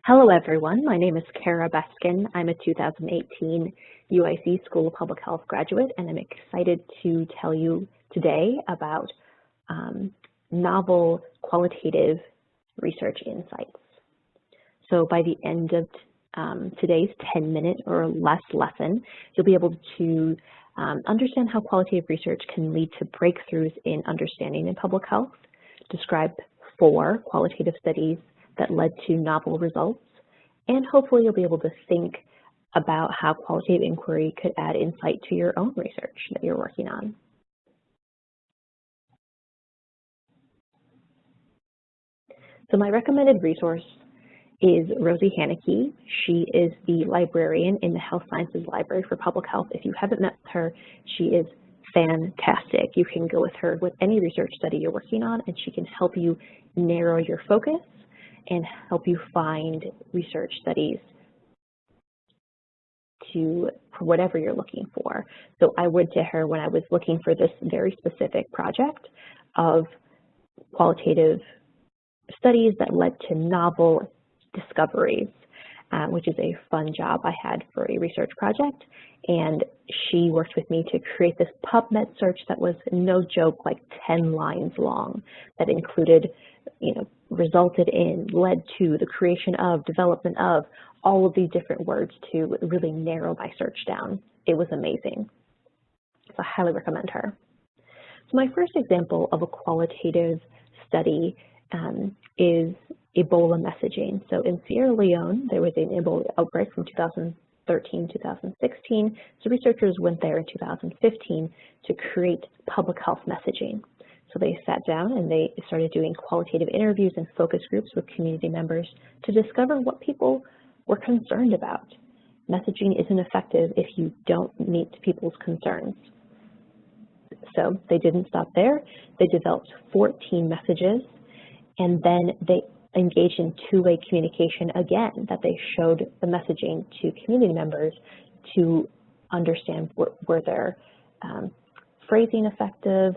Hello everyone, my name is Kera Beskin. I'm a 2018 UIC School of Public Health graduate, and I'm excited to tell you today about novel qualitative research insights. So by the end of today's 10-minute or less lesson, you'll be able to understand how qualitative research can lead to breakthroughs in understanding in public health, describe 4 qualitative studies that led to novel results, and hopefully you'll be able to think about how qualitative inquiry could add insight to your own research that you're working on. So my recommended resource is Rosie Haneke. She is the librarian in the Health Sciences Library for Public Health. If you haven't met her, she is fantastic. You can go with her with any research study you're working on, and she can help you narrow your focus and help you find research studies for whatever you're looking for. So I went to her when I was looking for this very specific project of qualitative studies that led to novel discoveries, which is a fun job I had for a research project. And she worked with me to create this PubMed search that was, no joke, like 10 lines long, that included, resulted in, led to, the creation of, development of, all of these different words to really narrow my search down. It was amazing. So I highly recommend her. So my first example of a qualitative study is Ebola messaging. So in Sierra Leone, there was an Ebola outbreak from 2013-2016. So researchers went there in 2015 to create public health messaging. So they sat down and they started doing qualitative interviews and focus groups with community members to discover what people were concerned about. Messaging isn't effective if you don't meet people's concerns. So they didn't stop there. They developed 14 messages, and then they engaged in two-way communication again, that they showed the messaging to community members to understand were their phrasing effective,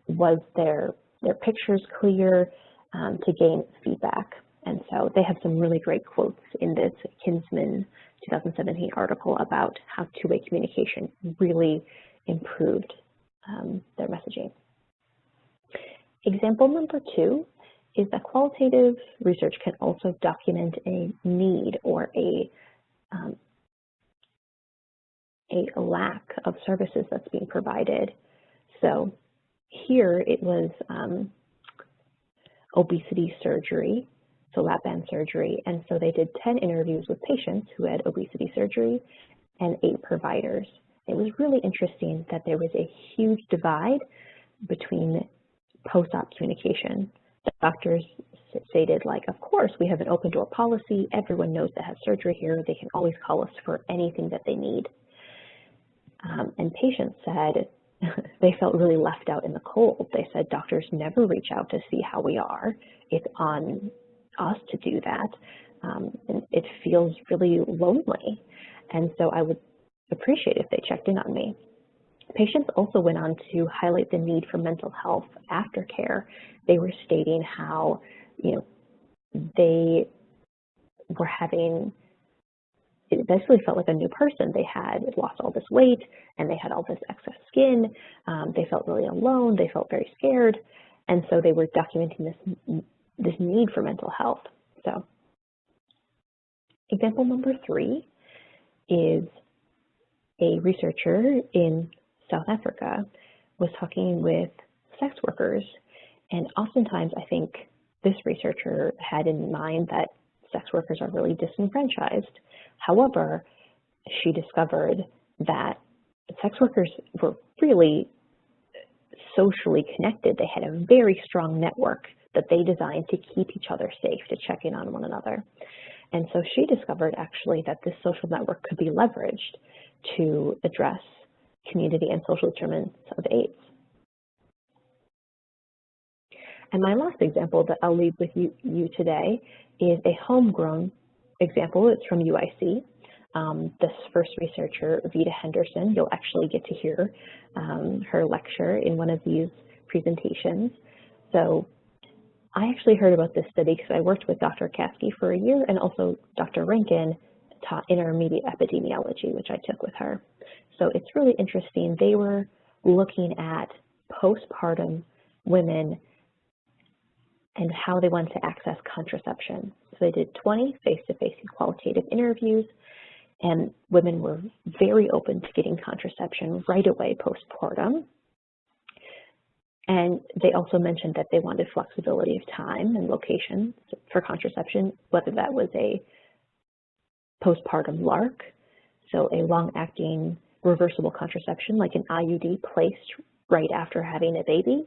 was their pictures clear, to gain feedback. And so they have some really great quotes in this Kinsman 2017 article about how two-way communication really improved their messaging. Example number 2 is that qualitative research can also document a need or a lack of services that's being provided. So here it was obesity surgery, so lap band surgery, and so they did 10 interviews with patients who had obesity surgery and 8 providers. It was really interesting that there was a huge divide between post-op communication. The doctors stated, like, of course, we have an open door policy. Everyone knows that has surgery here. They can always call us for anything that they need. And patients said they felt really left out in the cold. They said doctors never reach out to see how we are. It's on us to do that. And it feels really lonely. And so I would appreciate if they checked in on me. Patients also went on to highlight the need for mental health aftercare. They were stating how, they were having, it basically felt like a new person. They had lost all this weight and they had all this excess skin. They felt really alone. They felt very scared. And so they were documenting this need for mental health. So example number 3 is a researcher in South Africa was talking with sex workers, and oftentimes I think this researcher had in mind that sex workers are really disenfranchised. However, she discovered that sex workers were really socially connected. They had a very strong network that they designed to keep each other safe, to check in on one another. And so she discovered actually that this social network could be leveraged to address community and social determinants of AIDS. And my last example that I'll leave with you today is a homegrown example. It's from UIC. This first researcher, Vita Henderson, you'll actually get to hear her lecture in one of these presentations. So I actually heard about this study because I worked with Dr. Kasky for a year, and also Dr. Rankin taught intermediate epidemiology, which I took with her. So it's really interesting. They were looking at postpartum women and how they wanted to access contraception. So they did 20 face-to-face and qualitative interviews, and women were very open to getting contraception right away postpartum. And they also mentioned that they wanted flexibility of time and location for contraception, whether that was a postpartum LARC, so a long-acting reversible contraception like an IUD placed right after having a baby.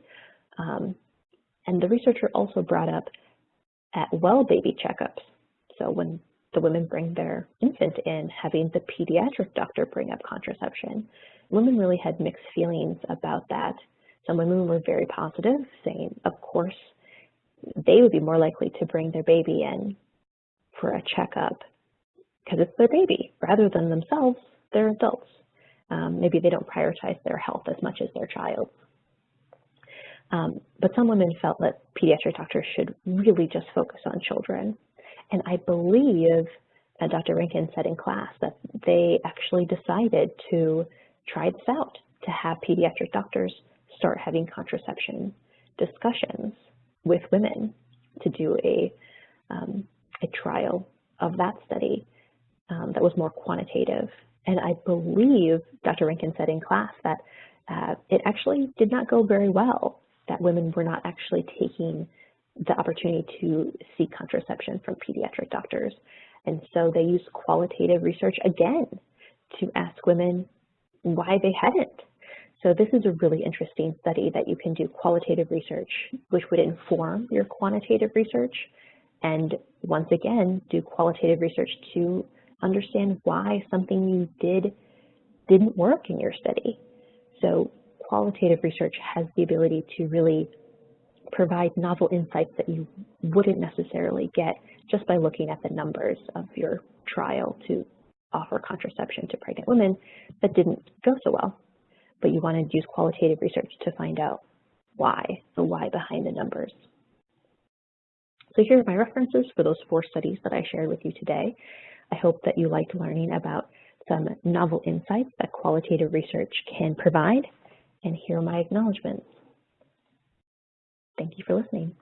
And the researcher also brought up at well baby checkups. So when the women bring their infant in, having the pediatric doctor bring up contraception. Women really had mixed feelings about that. Some women were very positive, saying, of course, they would be more likely to bring their baby in for a checkup because it's their baby rather than themselves. They're adults. Maybe they don't prioritize their health as much as their child. But some women felt that pediatric doctors should really just focus on children. And I believe Dr. Rankin said in class that they actually decided to try this out, to have pediatric doctors start having contraception discussions with women, to do a trial of that study that was more quantitative. And I believe Dr. Rankin said in class that it actually did not go very well, that women were not actually taking the opportunity to seek contraception from pediatric doctors. And so they used qualitative research again to ask women why they hadn't. So this is a really interesting study that you can do qualitative research, which would inform your quantitative research, and once again, do qualitative research to understand why something you did didn't work in your study. So qualitative research has the ability to really provide novel insights that you wouldn't necessarily get just by looking at the numbers of your trial to offer contraception to pregnant women that didn't go so well. But you want to use qualitative research to find out why, the why behind the numbers. So here are my references for those 4 studies that I shared with you today. I hope that you liked learning about some novel insights that qualitative research can provide. And here are my acknowledgments. Thank you for listening.